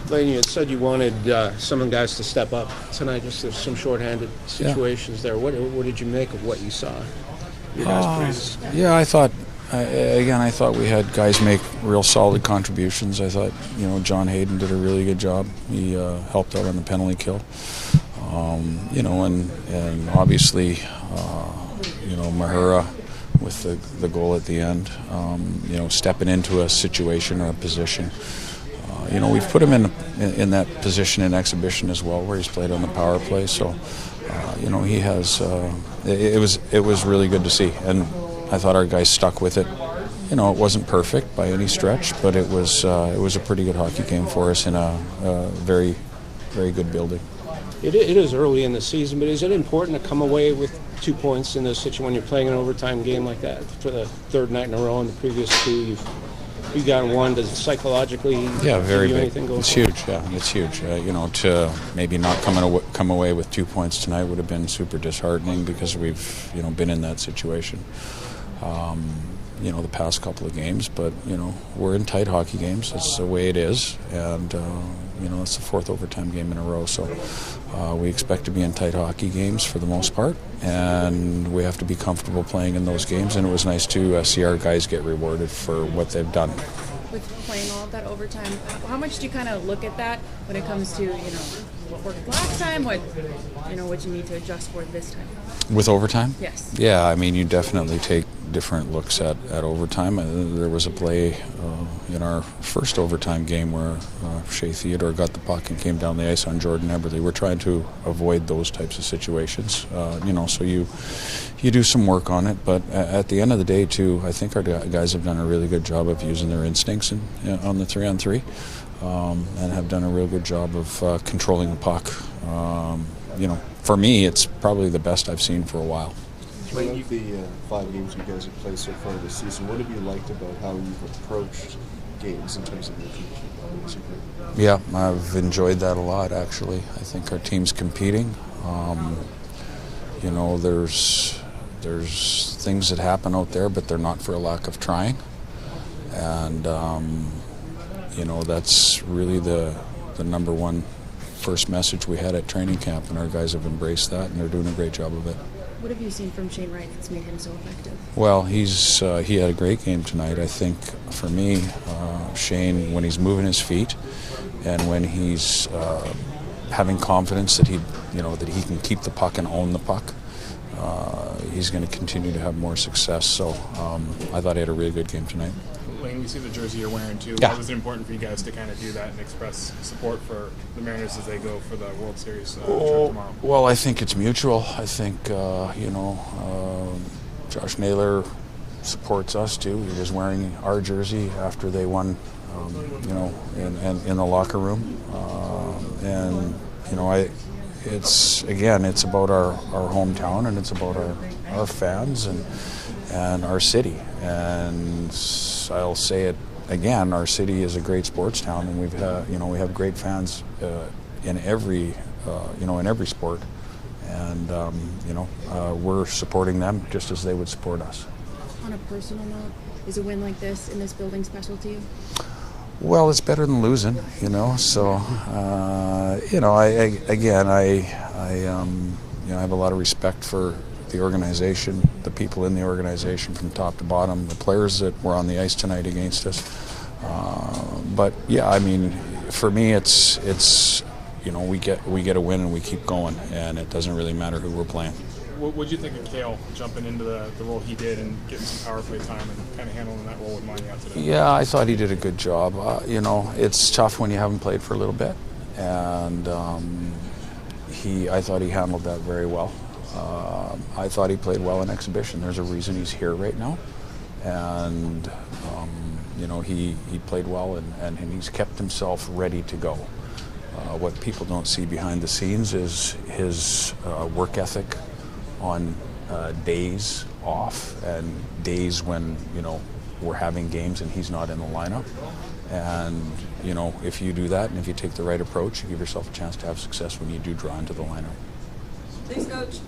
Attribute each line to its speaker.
Speaker 1: Lane, you had said you wanted some guys to step up tonight. Just there's some shorthanded situations there. What did you make of what you saw? You guys
Speaker 2: Yeah, I thought we had guys make real solid contributions. I thought John Hayden did a really good job. He helped out on the penalty kill. And obviously Mahura with the goal at the end. Stepping into a situation or a position. We've put him in that position in exhibition as well, where he's played on the power play. So, he has. It was really good to see, and I thought our guys stuck with it. It wasn't perfect by any stretch, but it was a pretty good hockey game for us in a very, very good building.
Speaker 1: It is early in the season, but is it important to come away with 2 points in this situation when you're playing an overtime game like that for the third night in a row? And the previous two, you've gotten one. Does it psychologically
Speaker 2: very big.
Speaker 1: Anything go
Speaker 2: it's huge. Yeah, it's huge. To maybe not come away with 2 points tonight would have been super disheartening because we've been in that situation. The past couple of games, but we're in tight hockey games. That's the way it is, and it's the fourth overtime game in a row. So we expect to be in tight hockey games for the most part, and we have to be comfortable playing in those games. And it was nice to see our guys get rewarded for what they've done.
Speaker 3: With playing all of that overtime, how much do you kind of look at that when it comes to what worked last time, what you need to adjust for this time?
Speaker 2: With overtime?
Speaker 3: Yes.
Speaker 2: Yeah, you definitely take different looks at overtime. There was a play in our first overtime game where Shea Theodore got the puck and came down the ice on Jordan Eberle. We're trying to avoid those types of situations, so you do some work on it. But at the end of the day, too, I think our guys have done a really good job of using their instincts on the 3-on-3 and have done a real good job of controlling the puck. For me, it's probably the best I've seen for a while.
Speaker 4: Playing the 5 games you guys have played so far this season, what have you liked about how you've approached games in terms of your team?
Speaker 2: Yeah, I've enjoyed that a lot, actually. I think our team's competing. There's things that happen out there, but they're not for a lack of trying. And, that's really the number one first message we had at training camp, and our guys have embraced that, and they're doing a great job of it.
Speaker 3: What have you seen from Shane Wright that's made him so effective?
Speaker 2: Well, he had a great game tonight. I think for me, Shane, when he's moving his feet and when he's having confidence that he can keep the puck and own the puck, he's going to continue to have more success. So I thought he had a really good game tonight.
Speaker 5: Lane, we see the jersey you're wearing too.
Speaker 2: Yeah.
Speaker 5: Why was it important for you guys to kind of do that and express support for the Mariners as they go for the World Series trip tomorrow?
Speaker 2: Well, I think it's mutual. I think Josh Naylor supports us too. He was wearing our jersey after they won, in the locker room, it's about our hometown, and it's about our fans and our city. And I'll say it again, our city is a great sports town, and we have great fans in every sport, and we're supporting them just as they would support us.
Speaker 3: On a personal note, is a win like this in this building special to you?
Speaker 2: Well, it's better than losing, So, I have a lot of respect for the organization, the people in the organization from top to bottom, the players that were on the ice tonight against us. But yeah, for me, it's we get a win and we keep going, and it doesn't really matter who we're playing.
Speaker 5: What would you think of Cale jumping into the role he did and getting some power play time and kind of handling that role with Montreal today?
Speaker 2: Yeah, I thought he did a good job. It's tough when you haven't played for a little bit, and I thought he handled that very well. I thought he played well in exhibition. There's a reason he's here right now, and he played well, and he's kept himself ready to go. What people don't see behind the scenes is his work ethic on days off and days when we're having games and he's not in the lineup. And if you do that and if you take the right approach, you give yourself a chance to have success when you do draw into the lineup.
Speaker 6: Thanks, Coach.